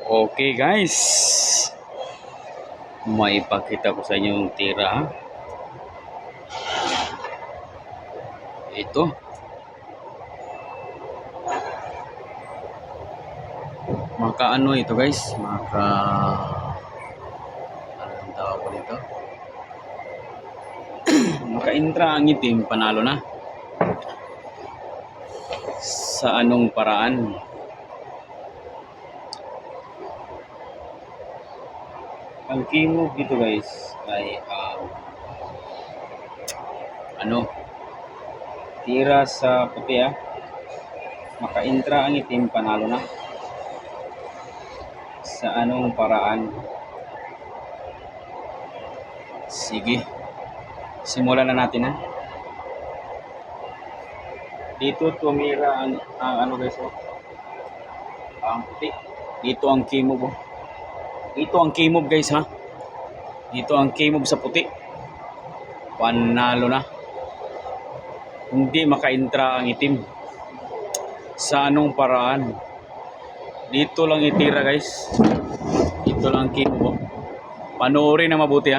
Okay guys, maipakita ko sa inyo yung tira. Ito, maka ano ito guys, maka anong tawag ko nito? Maka-intra ang itim, panalo na. Sa anong paraan? Ang keymove dito guys ay tira sa puti maka-intra ang itim, panalo na. Sa anong paraan? Sige, simulan na natin Dito tumira ang ano guys ang puti. Dito ang keymove Dito ang keymove guys Dito ang keymove sa puti. Panalo na. Hindi maka-intra ang itim. Sa anong paraan? Dito lang itira guys. Dito lang ang keymove Panoorin na mabuti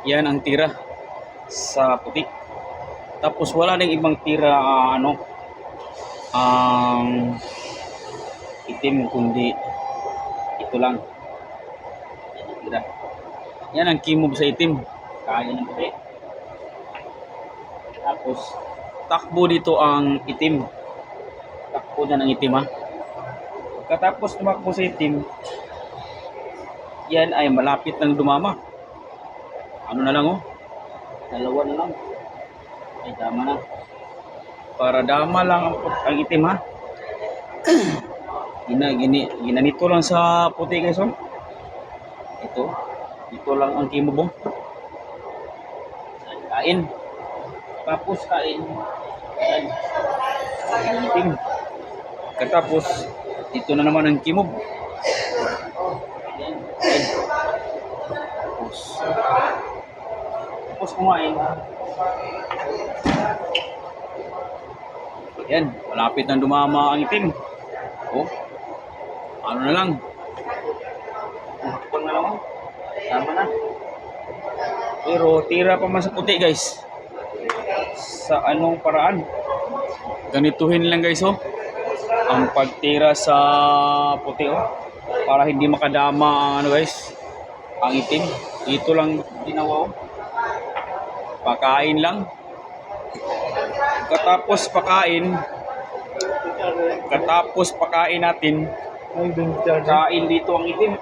Yan ang tira sa puti. Tapos wala nang ibang tira itim kundi ito lang. Yan ang keymove sa itim. Kaya ng puti. Tapos takbo dito ang itim. Takbo na ng itim Katapos tumakbo sa itim, yan ay malapit ng dumama. Ano na lang dalawa na lang. Ay dama na. Para dama lang ang itim Ginanito lang sa puti guys Ito lang ang keymove Kain. Tapos kain. Ang itim. Katapos ito na naman ang keymove. Tapos kumain. Yan, malapit nang dumama ang itim. Ano na lang. Na lang Tama na. Pero tira pa man sa puti guys. Sa anong paraan? Ganituhin lang guys ang pagtira sa puti para hindi makadama ang guys, ang itim. Dito lang ginawa Pakain lang. Katapos pakain natin, kain dito ang itim.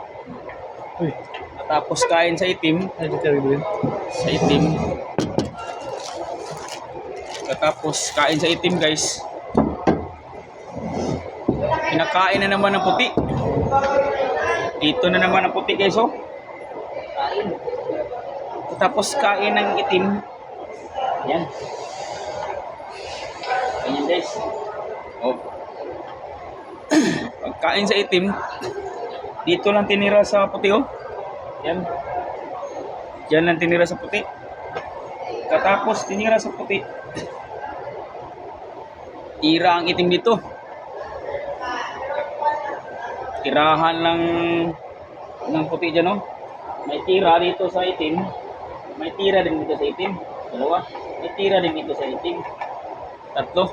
Katapos kain sa itim. Katapos kain sa itim guys, kinakain na naman ng puti. Dito na naman ang puti guys Kain. Katapos kain ng itim. Yan. Ganyan guys. Pagkain sa itim, dito lang tinira sa puti Yan. Yan lang tinira sa puti. Katapos tinira sa puti, tira ang itim dito. Tirahan lang ng puti dyan May tira dito sa itim. May tira din dito sa itim. Dalawa. May tira din dito sa itim. Tatlo.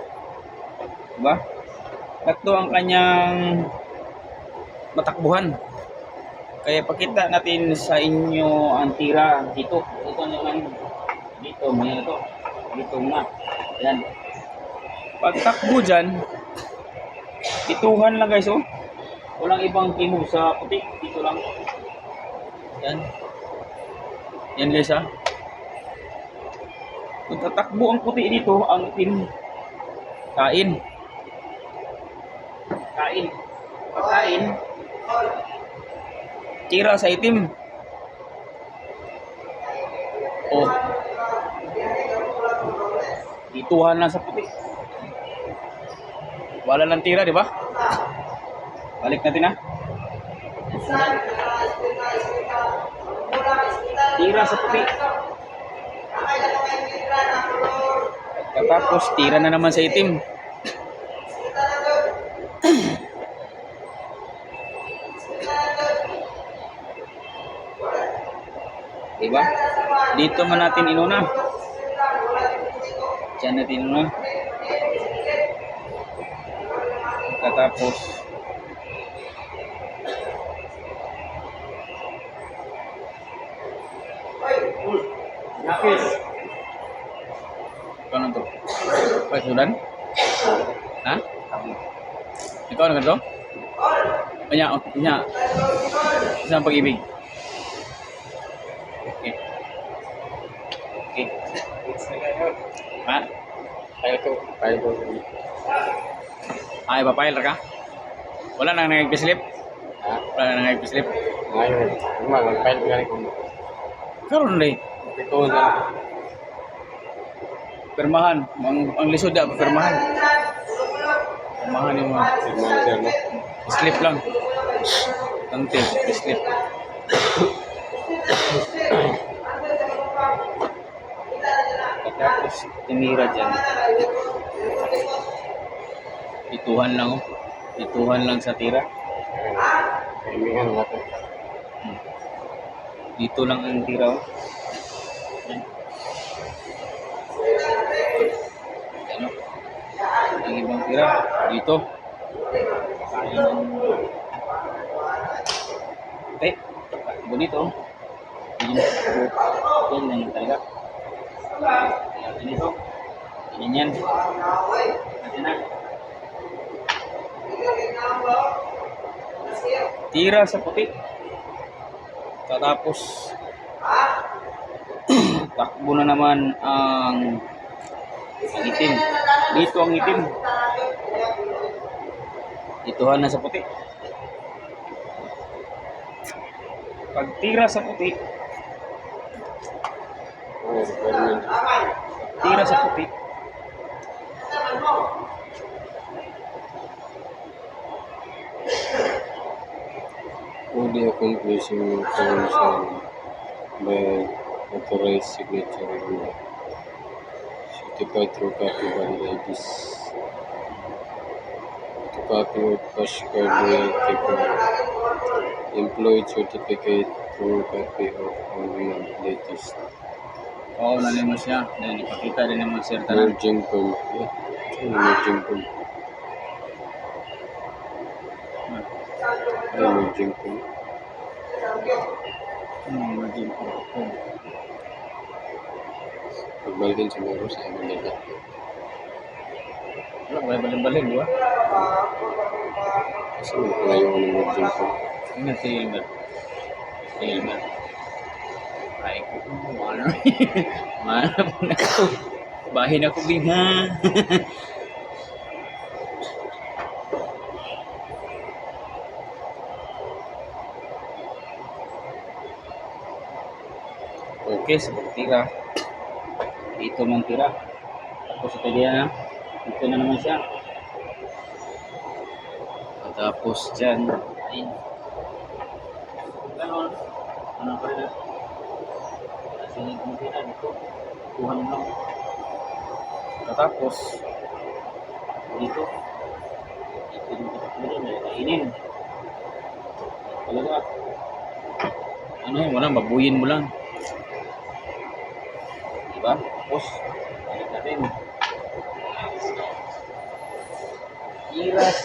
Diba? Tatlo ang kanyang matakbuhan. Kaya pakita natin sa inyo ang tira dito. Ito naman dito. May ito. Dito na. Ayan. Pagtakbo dyan, ituhan lang guys Walang ibang keymove sa puti. Dito lang. Yan. Yan guys Pagtatakbo ang puti dito, ang itim. Kain. Pagkain, tira sa itim. Dituhan lang sa puti. Wala lang tira, di ba? Balik natin Tira sa puti. Katapos tira na naman sa itim. Diba? Dito man natin inuna. Diyan natin inuna. Katapos, ikaw na to. Pasudan? Ha? Ikaw na to? Kanya. Isang pag-ibig. Okay. Okay. Ha? File ko. Ay, papayal ka? Wala nang nag-slip? Ha? Wala nang nag-slip? Ngayon, mag-file ko ganit kung Karon rin. ito na. Permahan. Ang lisod na, permahan. Permahan yung mga Firman sir, no? slip lang. Tante, slip. Tapos, tumira dyan. Ituhan lang, oh. Ituhan lang sa tira. Kaibigan nga to. Dito lang ang tira, oh. Yan. Ano? Ang ibang tira, dito. Ayan. Okay. Bonito, oh. Yan lang talaga. Ganito. Ganyan. Natin na. Tira sa puti. Tapos takbo na naman ang itim. Dito ang itim. Ituhan na sa puti. Pag tira sa puti, Firman. tira sa puti, Fully accomplishing terms by authorized signature and certified through copy by IDs. To copy of cash card paper. Employed certificate through copy of all latest. oo, nalimos siya. Dahil ipakita din naman sir tanan. Merging form. Merging form. Merging form. Imagine ko. Pagbalikin siguro sa amin nila. Wala, may balin-balin, di ba? Kasi may palayo ng merging form. Ingat si Hilmer. Si Hilmer. Ay ko. Mana. Mana po na ko. Bahin ako bingha. Okay, sa tira. Dito man tira. Tapos ito diyan. Dito na naman siya. Tapos dyan. Ayun. Ganon. Ano pa rin? Kasi yung tira dito. Kuhan lang. Tapos dito. Dito yung kita may kainin. Talaga. Ano yun? Wala, babuyin mo lang. Diba? Tapos, balik natin. Iras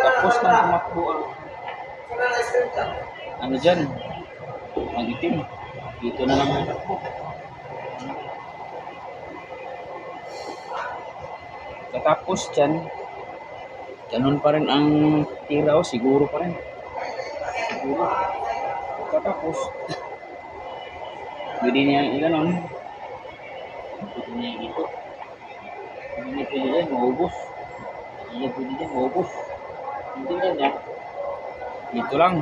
tapos nang tumakbo ang ano dyan, ang itim. Dito na lang ang takbo. Katapos dyan, ganun pa rin ang tira, o siguro pa rin. Siguro. Katapos, pwede niya i-ganon. Pwede niya ito. Hindi pwede yan, maubos. Hindi pwede yan, maubos. Hindi yan yan. Dito lang.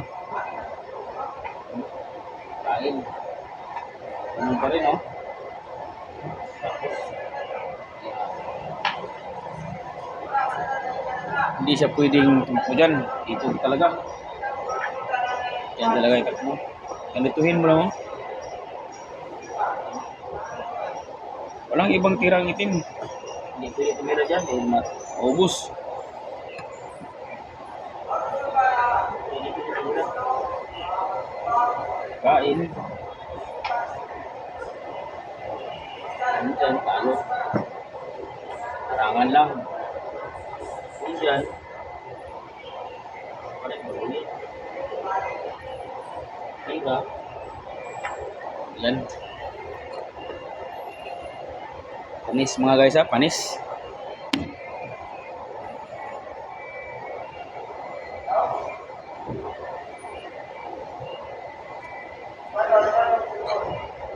Kain. Ganun pa rin, oh. Tapos, hindi siya pwedeng tumpo dyan. Dito talaga. Yan talaga yung takbo. Ganituhin mo lang, oh. Walang ibang tirang itim. Hindi pwede tumira dyan dahil maubos. Hindi pwede tumira din. Minsan, talo. Harangan lang. Minsan, palit mo ulit. Diba? Yan. Panis mga guys ha, panis.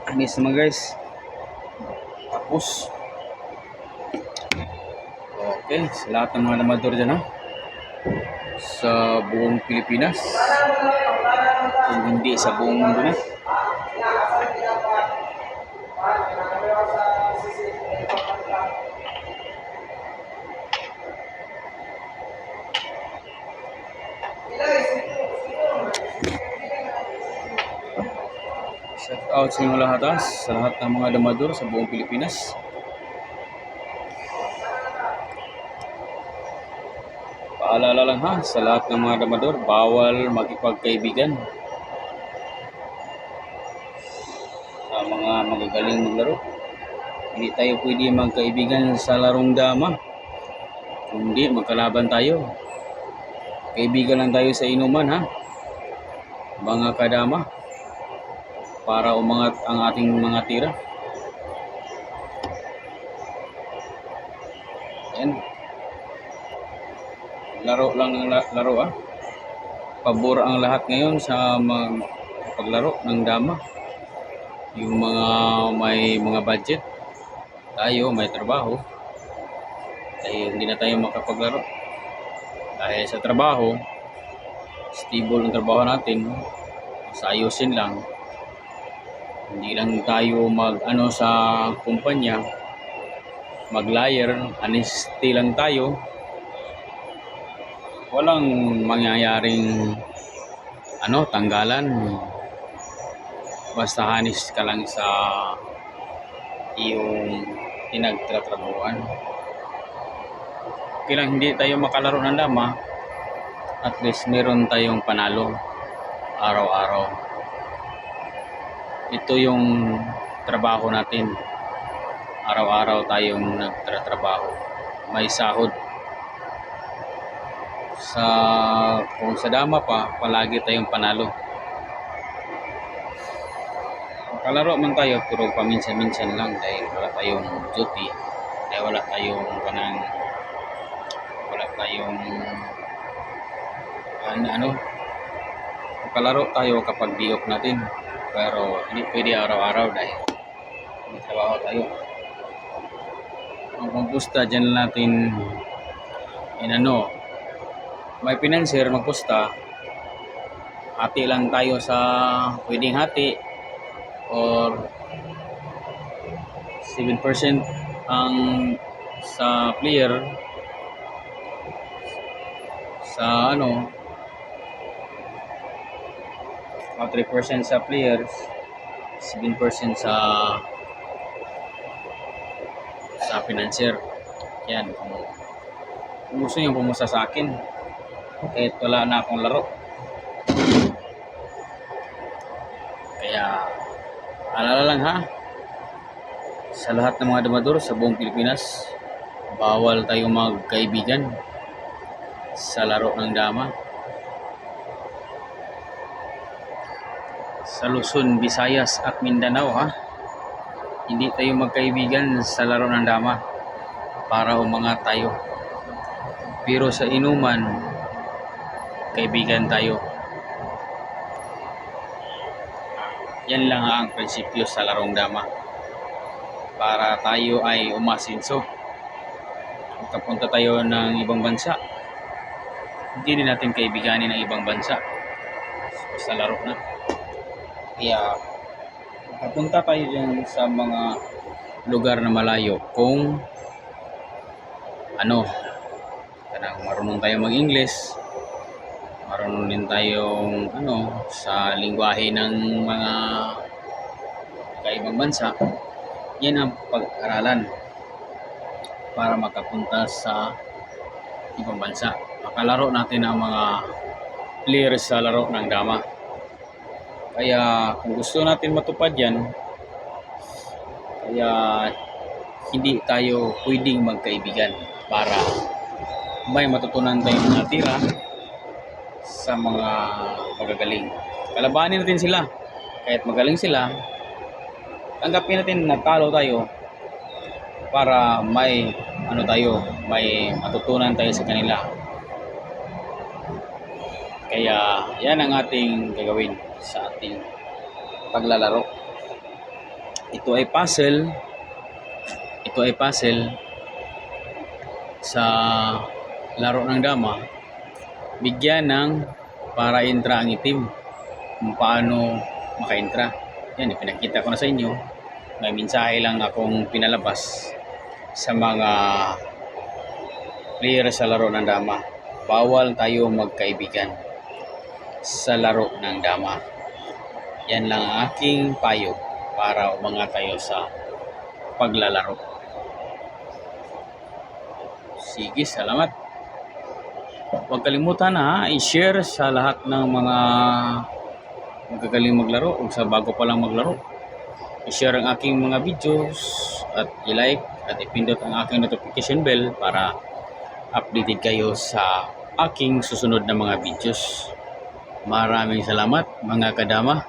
Panis mga guys. Tapos. Okay, sa lahat ng mga namador dyan ha. Sa buong Pilipinas. Kung hindi sa buong mundo na. Shout out sa inyo lahat ha, sa lahat ng mga damador sa buong Pilipinas. Paalala lang ha, sa lahat ng mga damador, bawal makipagkaibigan sa mga magagaling maglaro. Hindi tayo pwede magkaibigan sa larong dama. Kundi magkalaban tayo. Kaibigan lang tayo sa inuman ha, mga kadama, para umangat ang ating mga tira. Yan. Laro lang ng laro ah. Pabor ang lahat ngayon sa paglaro ng dama. Yung mga may mga budget, tayo may trabaho, dahil hindi na tayo makapaglaro. Dahil sa trabaho, stable ang trabaho natin, sayusin lang. Hindi lang tayo mag-ano sa kumpanya, mag-liar, honesty lang tayo. Walang mangyayaring tanggalan. Basta honest ka lang sa iyong pinagtatrabuhan. Okay lang, hindi tayo makalaro ng dama, at least meron tayong panalo araw-araw. Ito yung trabaho natin. Araw-araw tayong nagtatrabaho. May sahod. Kung sa dama pa, palagi tayong panalo. Makalaro man tayo, pero paminsan-minsan lang dahil wala tayong duty. Dahil wala tayong makalaro tayo kapag di off natin. Pero hindi pwede araw-araw dahil may trabaho tayo. Ang pampusta dyan natin may financier magpusta, hati lang tayo sa pwedeng hati, or 7% ang sa player, sa 3% sa players, 7% sa financier. Yan, kung gusto niyo pumusta sa akin, kahit wala na akong laro. Kaya alala lang ha, sa lahat ng mga damador sa buong Pilipinas, bawal tayong magkaibigan sa laro ng dama. Sa Luzon, Visayas at Mindanao ha, hindi tayo magkaibigan sa laro ng dama para umangat tayo. Pero sa inuman, kaibigan tayo. Yan lang ang prinsipyo sa larong dama, para tayo ay umasinso. Kapunta tayo ng ibang bansa, hindi din natin kaibiganin ng ibang bansa sa laro na. Kaya kapunta tayo dyan sa mga lugar na malayo kung marunong tayo mag-English, marunong din tayong sa lingwahe ng mga kaibang bansa. Yan ang pag-aralan para makapunta sa ibang bansa. Makalaro natin ang mga players sa laro ng dama. Kaya kung gusto natin matupad yan, kaya hindi tayo pwedeng magkaibigan para may matutunan tayong natira sa mga magagaling. Kalabanin natin sila. Kahit magaling sila, tanggapin natin na talo tayo para may may matutunan tayo sa kanila. Kaya yan ang ating gagawin sa ating paglalaro. Ito ay puzzle sa laro ng dama. Bigyan ng para intra ang itim. Kung paano maka-intra. Yan, ipinakita ko na sa inyo. May mensahe lang akong pinalabas sa mga player sa laro ng dama. Bawal tayo magkaibigan sa laro ng dama. Yan lang ang aking payo para umangat tayo sa paglalaro. Sige, salamat. Huwag kalimutan na i-share sa lahat ng mga magagaling maglaro o sa bago pa lang maglaro. I-share ang aking mga videos at i-like at ipindot ang aking notification bell para updated kayo sa aking susunod na mga videos. Maraming salamat mga kadama.